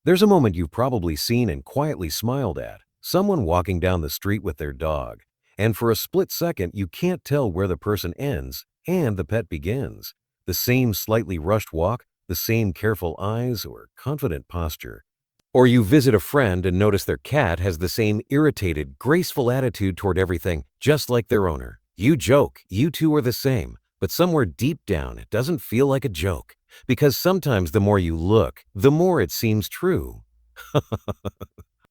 There's a moment you've probably seen and quietly smiled at. Someone walking down the street with their dog. And for a split second, you can't tell where the person ends and the pet begins. The same slightly rushed walk, the same careful eyes or confident posture. Or you visit a friend and notice their cat has the same irritated, graceful attitude toward everything, just like their owner. You joke, you two are the same, but somewhere deep down, it doesn't feel like a joke. Because sometimes the more you look, the more it seems true.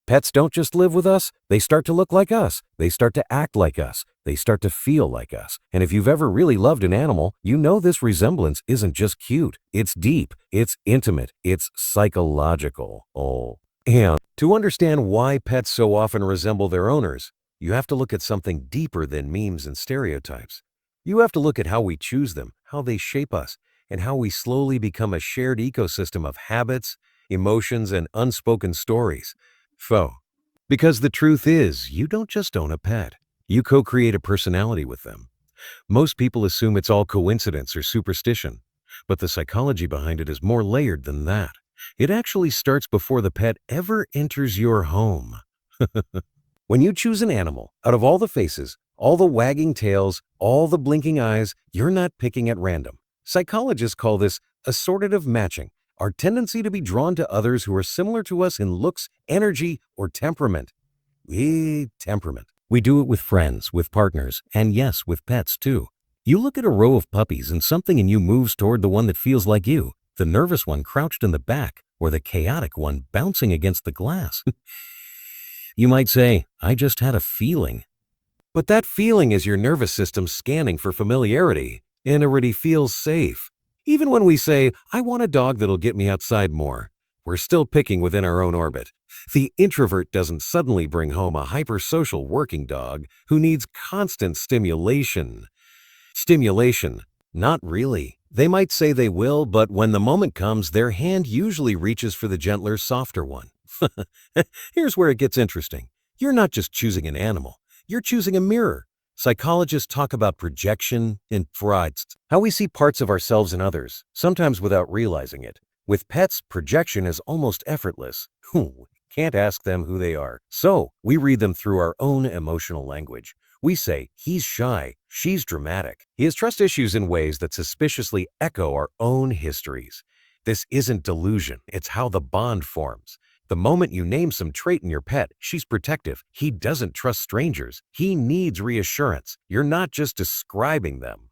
Pets don't just live with us, they start to look like us. They start to act like us. They start to feel like us. And if you've ever really loved an animal, you know this resemblance isn't just cute. It's deep, it's intimate, it's psychological. And to understand why pets so often resemble their owners, you have to look at something deeper than memes and stereotypes. You have to look at how we choose them, how they shape us, and how we slowly become a shared ecosystem of habits, emotions, and unspoken stories. Because the truth is, you don't just own a pet. You co-create a personality with them. Most people assume it's all coincidence or superstition, but the psychology behind it is more layered than that. It actually starts before the pet ever enters your home. When you choose an animal, out of all the faces, all the wagging tails, all the blinking eyes, you're not picking at random. Psychologists call this assortative matching, our tendency to be drawn to others who are similar to us in looks, energy, or temperament. Temperament. We do it with friends, with partners, and yes, with pets too. You look at a row of puppies and something in you moves toward the one that feels like you, the nervous one crouched in the back, or the chaotic one bouncing against the glass. You might say, I just had a feeling. But that feeling is your nervous system scanning for familiarity, and it already feels safe. Even when we say, I want a dog that'll get me outside more, we're still picking within our own orbit. The introvert doesn't suddenly bring home a hypersocial working dog who needs constant stimulation. Not really. They might say they will, but when the moment comes, their hand usually reaches for the gentler, softer one. Here's where it gets interesting. You're not just choosing an animal. You're choosing a mirror. Psychologists talk about projection and how we see parts of ourselves in others, sometimes without realizing it. With pets, projection is almost effortless. Can't ask them who they are. So, we read them through our own emotional language. We say, he's shy, she's dramatic. He has trust issues in ways that suspiciously echo our own histories. This isn't delusion, it's how the bond forms. The moment you name some trait in your pet, she's protective. He doesn't trust strangers. He needs reassurance. You're not just describing them.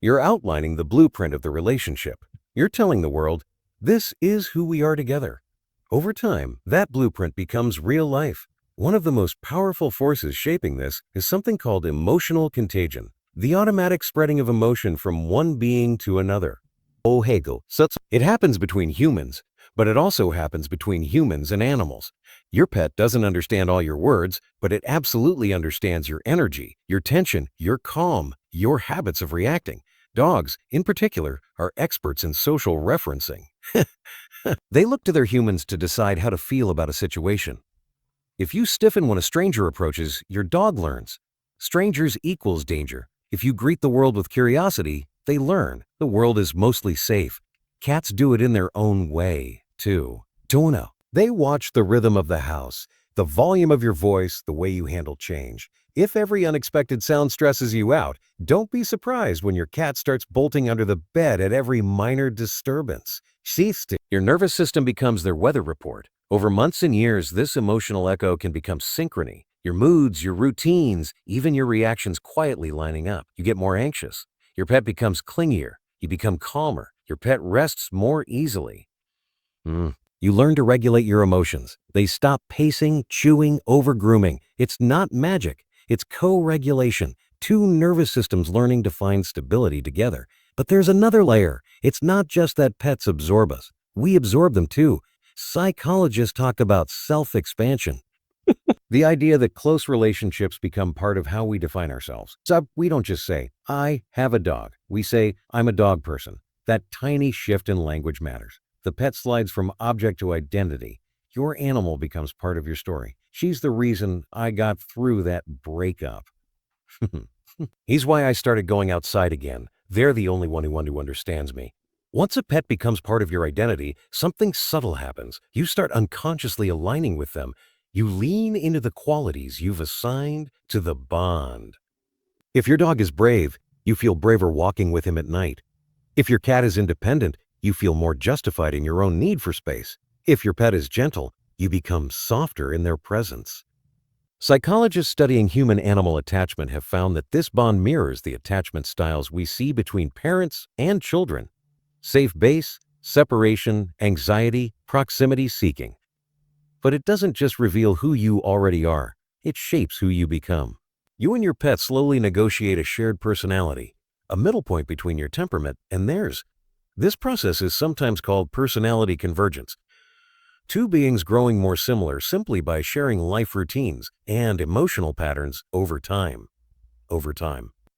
You're outlining the blueprint of the relationship. You're telling the world, this is who we are together. Over time, that blueprint becomes real life. One of the most powerful forces shaping this is something called emotional contagion, the automatic spreading of emotion from one being to another. It happens between humans, but it also happens between humans and animals. Your pet doesn't understand all your words, but it absolutely understands your energy, your tension, your calm, your habits of reacting. Dogs, in particular, are experts in social referencing. They look to their humans to decide how to feel about a situation. If you stiffen when a stranger approaches, your dog learns. Strangers equals danger. If you greet the world with curiosity, they learn the world is mostly safe. Cats do it in their own way, too. Dono. They watch the rhythm of the house, the volume of your voice, the way you handle change. If every unexpected sound stresses you out, don't be surprised when your cat starts bolting under the bed at every minor disturbance. Your nervous system becomes their weather report. Over months and years, this emotional echo can become synchrony. Your moods, your routines, even your reactions quietly lining up. You get more anxious. Your pet becomes clingier. You become calmer. Your pet rests more easily. You learn to regulate your emotions. They stop pacing, chewing, over-grooming. It's not magic. It's co-regulation. Two nervous systems learning to find stability together. But there's another layer. It's not just that pets absorb us. We absorb them too. Psychologists talk about self-expansion. The idea that close relationships become part of how we define ourselves. So we don't just say, I have a dog. We say, I'm a dog person. That tiny shift in language matters. The pet slides from object to identity. Your animal becomes part of your story. She's the reason I got through that breakup. He's why I started going outside again. They're the only one who understands me. Once a pet becomes part of your identity, something subtle happens. You start unconsciously aligning with them. You lean into the qualities you've assigned to the bond. If your dog is brave, you feel braver walking with him at night. If your cat is independent, you feel more justified in your own need for space. If your pet is gentle, you become softer in their presence. Psychologists studying human-animal attachment have found that this bond mirrors the attachment styles we see between parents and children. Safe base, separation, anxiety, proximity seeking. But it doesn't just reveal who you already are, it shapes who you become. You and your pet slowly negotiate a shared personality, a middle point between your temperament and theirs. This process is sometimes called personality convergence. Two beings growing more similar simply by sharing life routines and emotional patterns over time.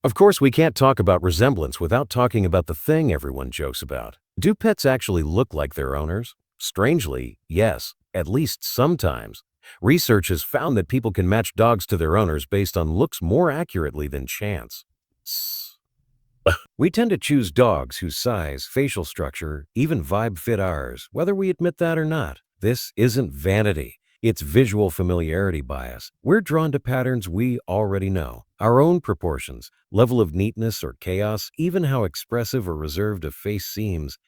Of course, we can't talk about resemblance without talking about the thing everyone jokes about. Do pets actually look like their owners? Strangely, yes, at least sometimes. Research has found that people can match dogs to their owners based on looks more accurately than chance. We tend to choose dogs whose size, facial structure, even vibe fit ours, whether we admit that or not. This isn't vanity. It's visual familiarity bias. We're drawn to patterns we already know. Our own proportions, level of neatness or chaos, even how expressive or reserved a face seems.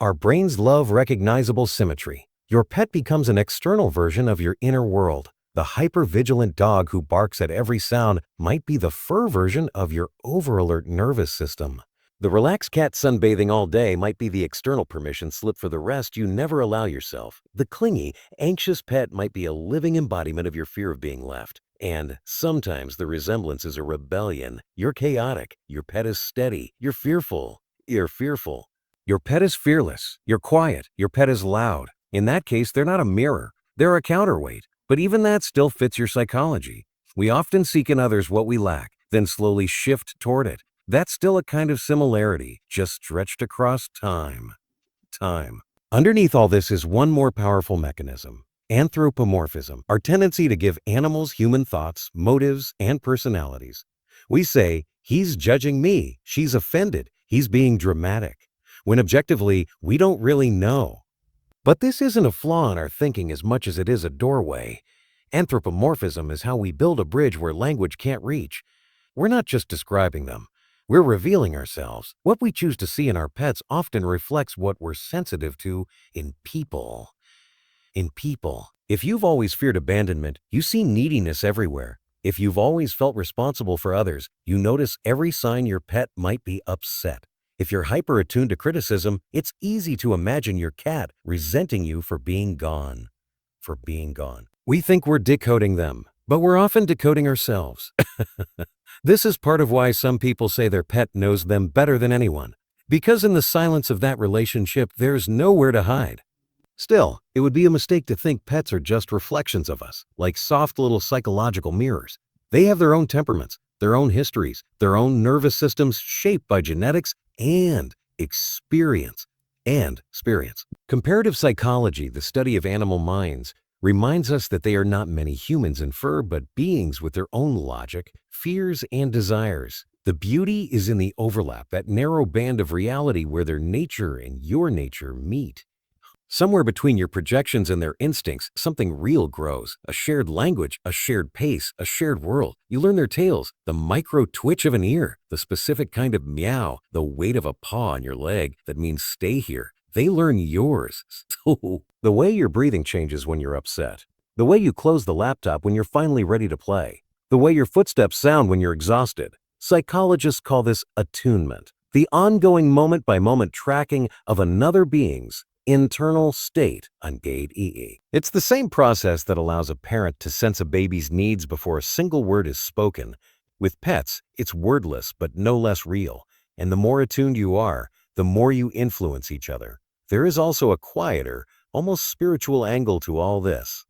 Our brains love recognizable symmetry. Your pet becomes an external version of your inner world. The hyper-vigilant dog who barks at every sound might be the fur version of your over-alert nervous system. The relaxed cat sunbathing all day might be the external permission slip for the rest you never allow yourself. The clingy, anxious pet might be a living embodiment of your fear of being left. And sometimes the resemblance is a rebellion. You're chaotic. Your pet is steady. You're fearful. Your pet is fearless. You're quiet. Your pet is loud. In that case, they're not a mirror. They're a counterweight. But even that still fits your psychology. We often seek in others what we lack, then slowly shift toward it. That's still a kind of similarity, just stretched across time. Underneath all this is one more powerful mechanism: anthropomorphism, our tendency to give animals human thoughts, motives, and personalities. We say, he's judging me, she's offended, he's being dramatic, when objectively, we don't really know. But this isn't a flaw in our thinking as much as it is a doorway. Anthropomorphism is how we build a bridge where language can't reach. We're not just describing them. We're revealing ourselves. What we choose to see in our pets often reflects what we're sensitive to in people. If you've always feared abandonment, you see neediness everywhere. If you've always felt responsible for others, you notice every sign your pet might be upset. If you're hyper-attuned to criticism, it's easy to imagine your cat resenting you for being gone. We think we're decoding them, but we're often decoding ourselves. This is part of why some people say their pet knows them better than anyone, because in the silence of that relationship, there's nowhere to hide. Still, it would be a mistake to think pets are just reflections of us, like soft little psychological mirrors. They have their own temperaments, their own histories, their own nervous systems shaped by genetics and experience. Comparative psychology, the study of animal minds, reminds us that they are not many humans in fur, but beings with their own logic, fears, and desires. The beauty is in the overlap, that narrow band of reality where their nature and your nature meet. Somewhere between your projections and their instincts, something real grows. A shared language, a shared pace, a shared world. You learn their tales, the micro twitch of an ear, the specific kind of meow, the weight of a paw on your leg that means stay here. They learn yours. The way your breathing changes when you're upset. The way you close the laptop when you're finally ready to play. The way your footsteps sound when you're exhausted. Psychologists call this attunement, the ongoing moment-by-moment tracking of another being's internal state, ungate EE. It's the same process that allows a parent to sense a baby's needs before a single word is spoken. With pets, it's wordless but no less real, and the more attuned you are, the more you influence each other. There is also a quieter, almost spiritual angle to all this.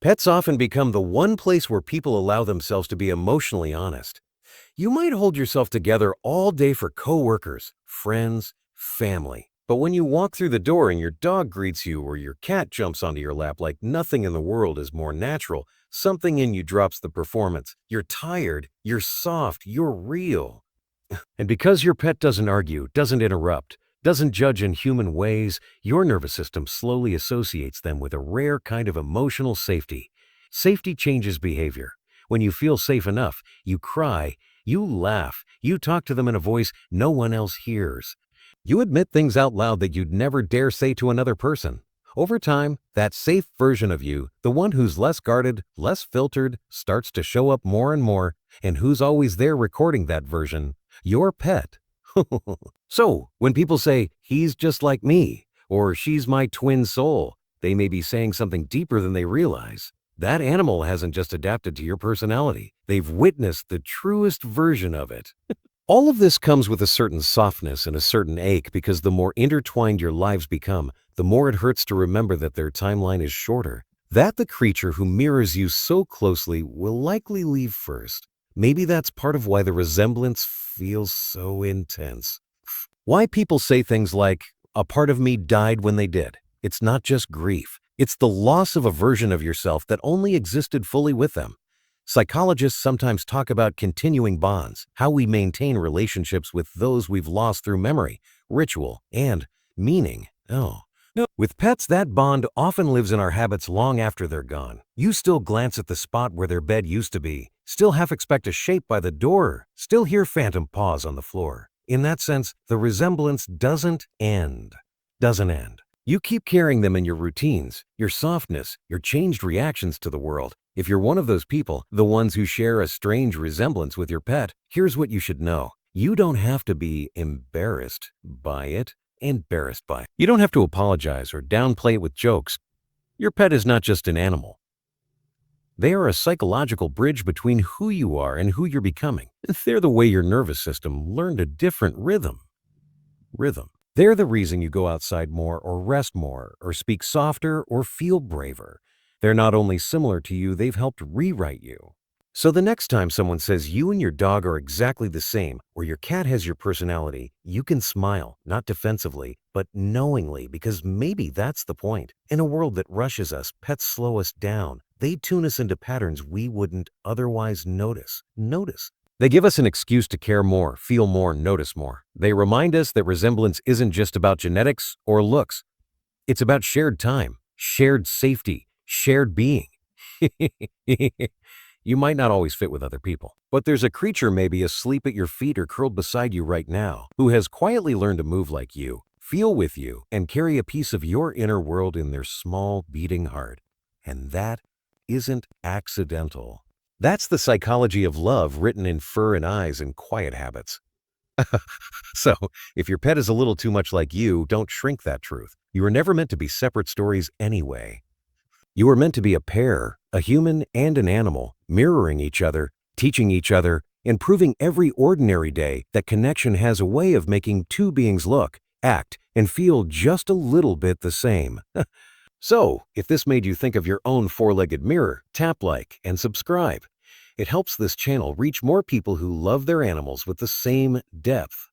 Pets often become the one place where people allow themselves to be emotionally honest. You might hold yourself together all day for coworkers, friends, family. But when you walk through the door and your dog greets you or your cat jumps onto your lap like nothing in the world is more natural, something in you drops the performance. You're tired, you're soft, you're real. And because your pet doesn't argue, doesn't interrupt, doesn't judge in human ways, your nervous system slowly associates them with a rare kind of emotional safety. Safety changes behavior. When you feel safe enough, you cry, you laugh, you talk to them in a voice no one else hears. You admit things out loud that you'd never dare say to another person. Over time, that safe version of you, the one who's less guarded, less filtered, starts to show up more and more, and who's always there recording that version? Your pet. So, when people say, he's just like me, or she's my twin soul, they may be saying something deeper than they realize. That animal hasn't just adapted to your personality. They've witnessed the truest version of it. All of this comes with a certain softness and a certain ache because the more intertwined your lives become, the more it hurts to remember that their timeline is shorter. That the creature who mirrors you so closely will likely leave first. Maybe that's part of why the resemblance feels so intense. Why people say things like, a part of me died when they did. It's not just grief. It's the loss of a version of yourself that only existed fully with them. Psychologists sometimes talk about continuing bonds, how we maintain relationships with those we've lost through memory, ritual, and meaning. Oh, no. With pets, that bond often lives in our habits long after they're gone. You still glance at the spot where their bed used to be, still half expect a shape by the door, still hear phantom paws on the floor. In that sense, the resemblance doesn't end. You keep carrying them in your routines, your softness, your changed reactions to the world. If you're one of those people, the ones who share a strange resemblance with your pet, here's what you should know. You don't have to be embarrassed by it. You don't have to apologize or downplay it with jokes. Your pet is not just an animal. They are a psychological bridge between who you are and who you're becoming. They're the way your nervous system learned a different rhythm. They're the reason you go outside more or rest more or speak softer or feel braver. They're not only similar to you, they've helped rewrite you. So the next time someone says you and your dog are exactly the same, or your cat has your personality, you can smile, not defensively, but knowingly, because maybe that's the point. In a world that rushes us, pets slow us down. They tune us into patterns we wouldn't otherwise notice. They give us an excuse to care more, feel more, notice more. They remind us that resemblance isn't just about genetics or looks. It's about shared time, shared safety, shared being. You might not always fit with other people, but there's a creature maybe asleep at your feet or curled beside you right now who has quietly learned to move like you, feel with you, and carry a piece of your inner world in their small, beating heart. And that isn't accidental. That's the psychology of love written in fur and eyes and quiet habits. So, if your pet is a little too much like you, don't shrink that truth. You were never meant to be separate stories anyway. You were meant to be a pair, a human and an animal, mirroring each other, teaching each other, and proving every ordinary day that connection has a way of making two beings look, act, and feel just a little bit the same. So, if this made you think of your own four-legged mirror, tap like and subscribe. It helps this channel reach more people who love their animals with the same depth.